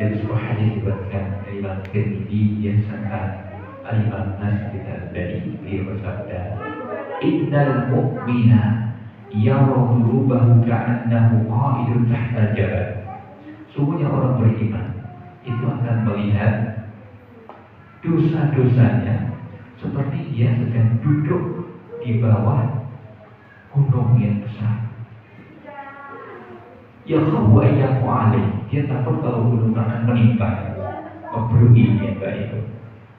dari sebuah hadis diriwayatkan dari Imam Tirmidzi yang sangat Al-Imam Nasir al-Albani beliau bersabda, innal mu'mina yara dhunubahu ka'annahu qa'idun tahta jabal. Sungguhnya orang beriman itu akan melihat dosa-dosanya seperti dia sedang duduk di bawah gunung yang besar. Ya khawu ayyaku alaih, dia takut kalau gunung akan menimpa, memberuhi yang itu.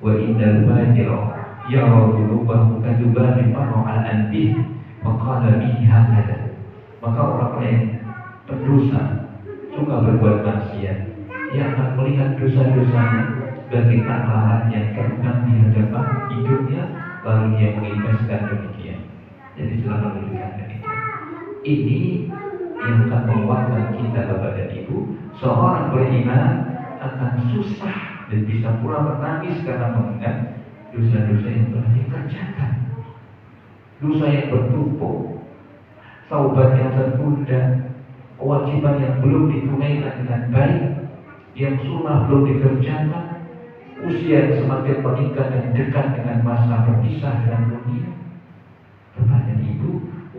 Wa innal fajira yara dhunubahu kadzubanin marra al-anbih wa qala bihi hakadha. Maka orang yang berdosa suka berbuat maksiat, dia akan melihat dosa-dosanya bagaikan lalat yang terbang di hadapan hidupnya, lalu dia mengikhlaskan demikian. Jadi selalu menunjukkan demikian. Ini yang akan menguatkan kita Bapak dan Ibu. Seorang beriman akan susah dan bisa pula menangis karena mengingat dosa-dosa yang telah dikerjakan, dosa yang bertumpuk, taubat yang tertunda, kewajiban yang belum ditunaikan dengan baik, yang sunnah belum dikerjakan, usia yang semakin meningkat dan dekat dengan masa berpisah dengan dunia. Bapak dan Ibu,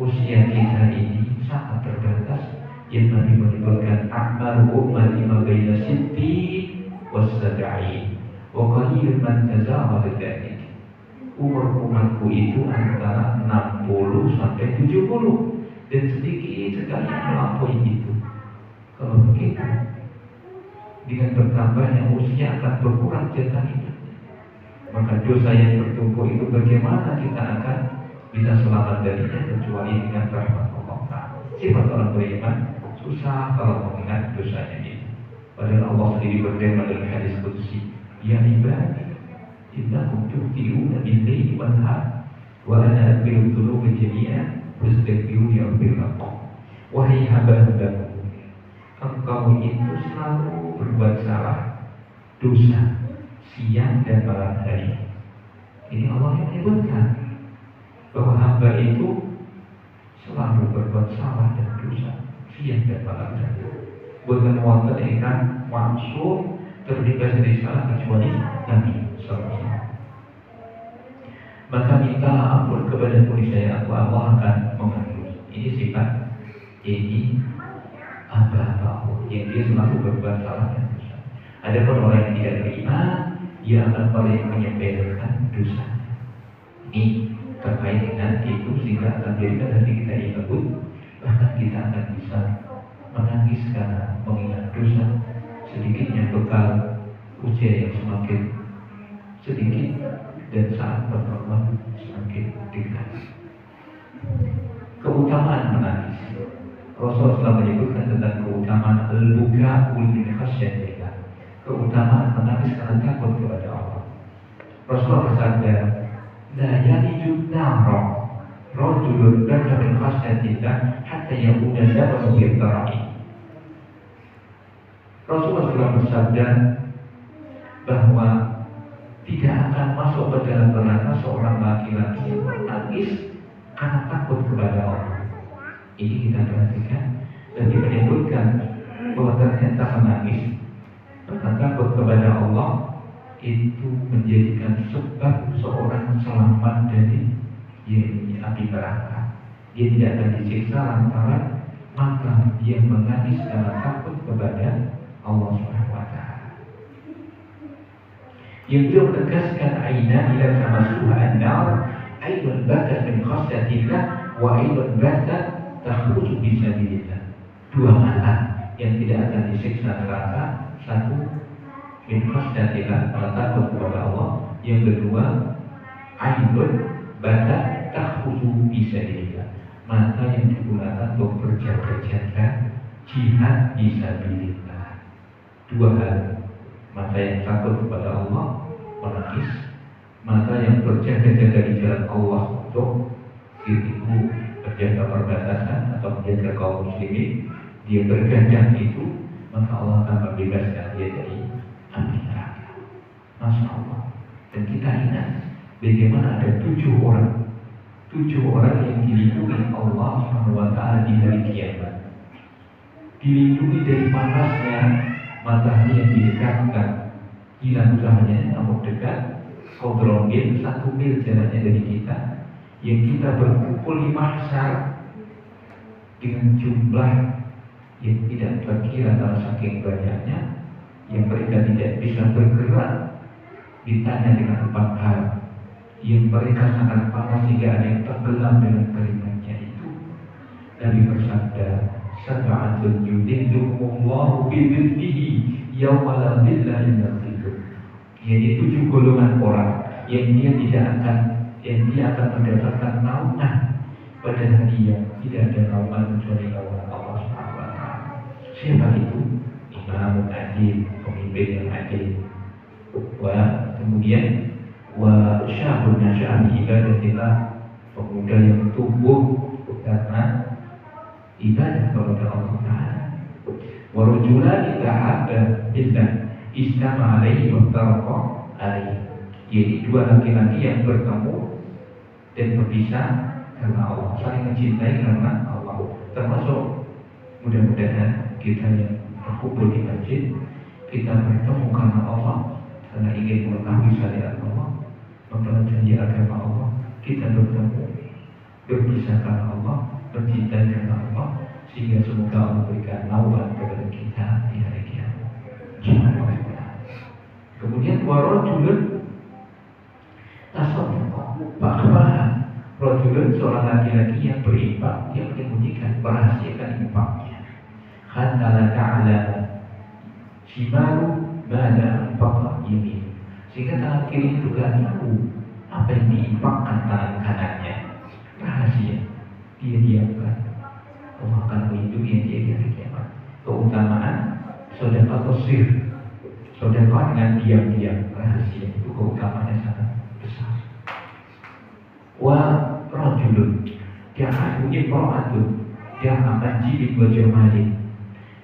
usia kita ini sangat terbatas. Yang Nabi menyebutkan a'maru ummati ma baina sittin was-sab'in wa qalilun man tazawaja dzalik. Umur umatku itu antara 60 sampai 70 dan sedikit sekali yang melampaui itu. Kalau begitu, dengan bertambahnya usia akan berkurang jatah hidupnya. Maka dosa yang bertumpuk itu bagaimana kita akan bisa selamat darinya kecuali dengan rahmat Allah. Sifat orang beriman susah kalau mengingat dosanya itu. Padahal Allah sendiri berfirman dalam hadis qudsi, ya ibadi innakum tu'tiuna bil-laili wan-nahar wa ana aghfiru dzunuba jami'an fastaghfiruni aghfir lakum. Wahai hamba-hambaku, engkau itu selalu berbuat salah, dosa siang dan malam hari. Ini Allah yang menyebutkan bahwa hamba itu selalu berbuat salah dan dosa siang dan malam hari. Bukan wonten ingkang maksud terbebas dari salah kecuali Nabi SAW. Maka minta ampun kepada niscaya Allah akan mengampuni. Ini sifat ini hamba Allah yang dia selalu berbuat salah dan dosa. Adapun orang yang tidak beriman, dia akan paling menyepelekan dosa. Ini terkait dengan itu sehingga akan menjadikan hati kita yang lembut, bahkan kita akan bisa menangis karena mengingat dosa. Sedikitnya bekal usia yang semakin sedikit dan saat berkorban semakin dekat. Keutamaan menangis, Rasulullah menyebutkan tentang keutamaan al-buka min khasyatillah, keutamaan menangis karena takut kepada Allah. Rasulullah bersabda, la yalijun nara rajulun baka min khasyatillah hatta yakuna damu bi'tara'i. Rasulullah telah bersabda bahwa tidak akan masuk ke dalam neraka seorang laki-laki yang menangis karena takut kepada Allah. Ini kita perhatikan dan menyebutkan bahwa ternyata menangis karena takut kepada Allah itu menjadikan sebab seorang selamat dari api neraka. Dia tidak akan disiksa lantaran mata dia menangis karena takut kepada Allah Subhanahu wa Ta'ala. Yang beliau menegaskan aina ila tamassuha an-nar aidun bakat min khasyatillah wa aidun bakat takhruju bi sabilillah. Dua mata yang tidak akan disiksa neraka, satu min khasyatillah, karena takut kepada Allah. Yang kedua aidun bakat takhruju bi sabilillah, mata yang digunakan untuk berjaga-jaga jihad fi sabilillah. Dua hal, mata yang takut kepada Allah menangis, mata yang berjaga-jaga di jalan Allah untuk diriku menjaga perbatasan atau menjaga kaum muslimin, dia bergadang itu, maka Allah akan membebaskan dia dari api neraka. Masya Allah. Dan kita ingat bagaimana ada 7 orang yang dilindungi Allah Subhanahu wa Ta'ala di hari kiamat, dilindungi dari panasnya matahari yang didekatkan, hilang cahayanya namun dekat, kodron mil, 1 mil jaraknya dari kita, yang kita berkumpul di mahsyar dengan jumlah yang tidak terkira karena saking banyaknya, yang mereka tidak bisa bergerak, ditanya dengan 4 hal, yang mereka sangat panas sehingga ada yang tenggelam dengan keringatnya itu. Nabi bersabda, sab'atun yudhilluhumullahu bidhillihi yawma la dhilla illa dhilluh. Yaitu 7 golongan orang yang dia akan mendapatkan naungan pada hari yang tidak ada naungan kecuali naungan Allah Subhanahu wa taala. Siapa itu? Imam adil, pemimpin yang adil. Kemudian wa syabun nasya'a bi ibadatillah, pemuda yang tumbuh karena ibadah kepada Allah Taala. Wa rajulani tahabba billah istama alaihi wa taraqa alaihi, yaitu 2 laki-laki yang bertemu dan berpisah karena Allah, saling mencintai karena Allah. Termasuk mudah-mudahan kita yang berkumpul di masjid, kita bertemu karena Allah, karena ingin mengetahui syariat Allah, mempelajari agama Allah. Kita bertemu, berpisah karena Allah, mencintai karena Allah, sehingga semoga Allah berikan naungan kepada kita di hari kiamat. Kemudian warajulun tasaddaqa, bahwa rajulun seorang laki-laki yang berinfak, yang menyembunyikan, merahasiakan infaknya. Hatta la ta'lama shimalu mada anfaqa yamin, sehingga tangan kiri itu gak tahu apa yang diinfakkan tangan kanannya. Rahasia, dia diamkan. Allah akan melindungi dia di hari kiamat. Keutamaan sedekah sir, sedekah dengan diam-diam, rahasia, itu keutamaannya sangat besar. Wa rajulun ja'ahu imra'atun ja'aman jilid wa jamalin,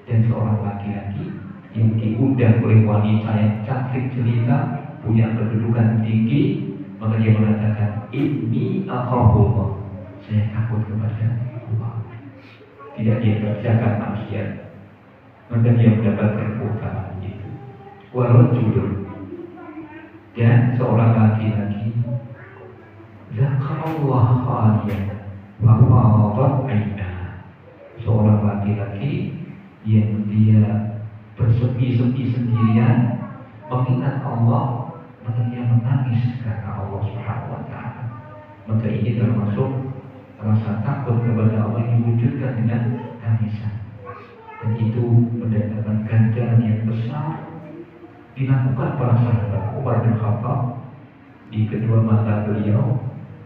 dan seorang laki-laki yang diundang oleh wanita yang cantik jelita, punya kedudukan tinggi, maka dia mengatakan, inni akhafullah, saya takut kepada Allah. Tidak dia kerjakan maksiat, maka dia mendapatkan keutamaan itu. Wa rajulun, dan seorang laki-laki zakarallah khaliyan wa fadat ainah, seorang laki-laki yang dia bersepi-sepi sendirian mengingat Allah, maka dia menangis karena Allah Subhanahu wa taala. Maka ini termasuk rasa takut kepada Allah yang diwujudkan dengan tangisan, dan itu mendatangkan ganjaran yang besar. Dilakukan para sahabat. Umar bin Khattab, di kedua mata beliau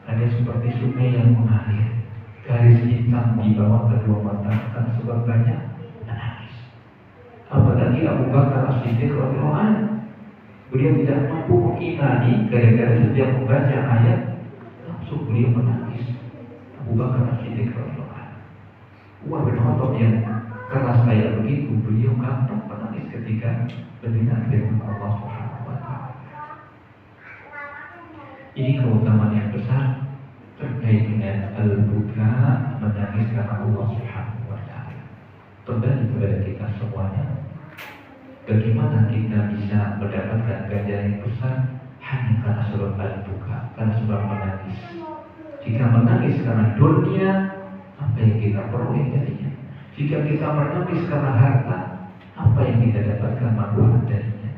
ada seperti sungai yang mengalir, garis hitam di bawah kedua mata karena sebab banyak menangis. Apalagi Abu Bakar As-Siddiq radhiyallahu anhu, beliau tidak mampu mengimani gara-gara setiap membaca ayat langsung beliau menangis. Abu Bakar As-Siddiq radhiyallahu anhu. Umar bin Khattab yang keras kayak begitu, beliau gampang menangis ketika mendengar firman Allah Subhanahu wa taala. Ini keutamaan yang besar terkait dengan al-buka, menangis karena Allah Subhanahu wa taala. Kembali kepada kita semuanya, bagaimana kita bisa mendapatkan ganjaran yang besar hanya karena sebab al-buka, karena sebab menangis. Jika menangis karena dunia, apa yang kita peroleh darinya? Jika kita menangis karena harta, apa yang kita dapatkan manfaat darinya?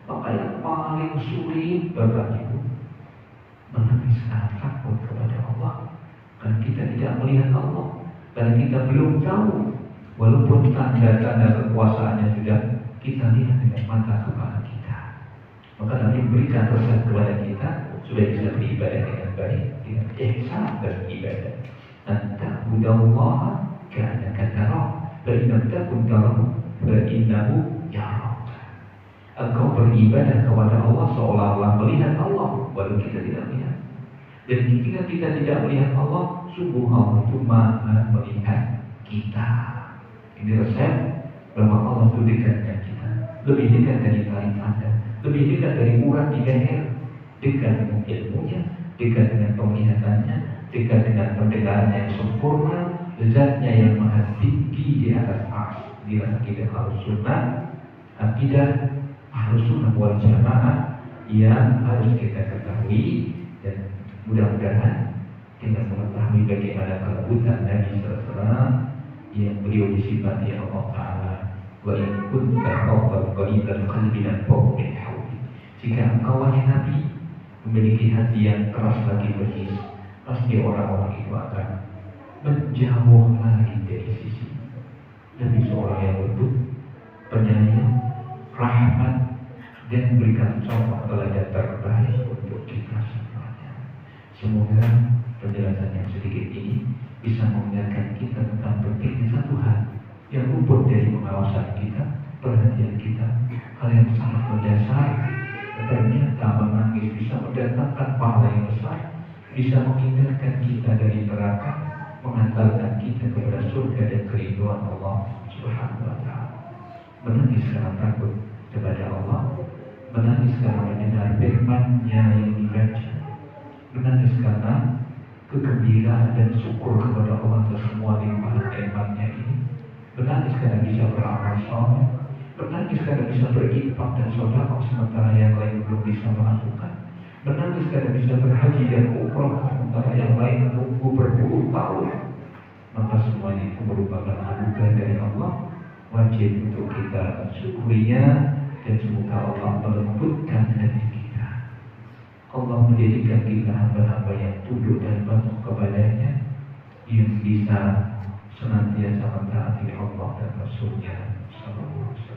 Maka yang paling sulit Bapak Ibu, menangis karena takut kepada Allah, karena kita tidak melihat Allah, karena kita belum tahu, walaupun tanda-tanda kekuasaannya sudah kita lihat dengan mata kepala kita. Maka nanti berikan resep kepada kita supaya bisa beribadah dengan baik, dengan ihsan beribadah. Anta'budallaha ka'annaka tarah, fa in lam takun tarahu fa innahu yaraka. Engkau beribadah kepada Allah seolah-olah melihat Allah, walau kita tidak melihat. Dan ketika kita tidak melihat Allah, sungguh Allah itu maha melihat kita. Ini resep bahwa Allah itu dekat dengan kita, lebih dekat dari taring Anda, lebih dekat dari urat di leher, dekat dengan ilmunya, dekat dengan penglihatannya, dekat dengan pendengarannya yang sempurna, zatnya yang maha tinggi di atas ars. Inilah akidah Ahlus Sunnah, Akidah Ahlussunnah wal Jamaah yang harus kita ketahui, dan mudah-mudahan kita mengetahui bagaimana kelembutan Nabi SAW yang beliau disifati Allah Ta'ala, wa in kunta fawqa qalibal qalbi lan fawqa al-hawli. Jika engkau wahai Nabi memiliki hati yang keras lagi bersih, pasti orang-orang itu akan menjauh lagi dari sisi. Nabi seorang yang lembut, penyayang, rahmat, dan memberikan contoh teladan terbaik untuk kita semuanya. Semoga penjelasan yang sedikit ini bisa mengingatkan kita tentang pentingnya satu hal yang luput dari pengawasan kita, perhatian kita, hal yang sangat mendasar. Ternyata menangis bisa mendatangkan pahala yang besar, bisa menghindarkan kita dari neraka, mengantarkan kita kepada surga dan kerinduan Allah Subhanahu wa Ta'ala. Menangis karena takut kepada Allah, menangis karena mendengar firman-Nya yang dibaca, menangis karena kegembiraan dan syukur kepada Allah atas semua limpahan nikmat-Nya ini, menangis karena bisa beramal saleh, menangis karena bisa berinfak dan sedekah sementara yang lain belum bisa melakukan, menangis karena bisa berhaji dan umrah sementara yang lain menunggu berpuluh tahun. Maka semuanya itu merupakan anugerah dari Allah, wajib untuk kita mensyukurinya, dan semoga Allah melembutkan hati kita. Allah menjadikan kita hamba-hamba yang tunduk dan patuh kepadanya, yang bisa senantiasa mentaati Allah dan Rasul-Nya sallallahu alaihi wasallam.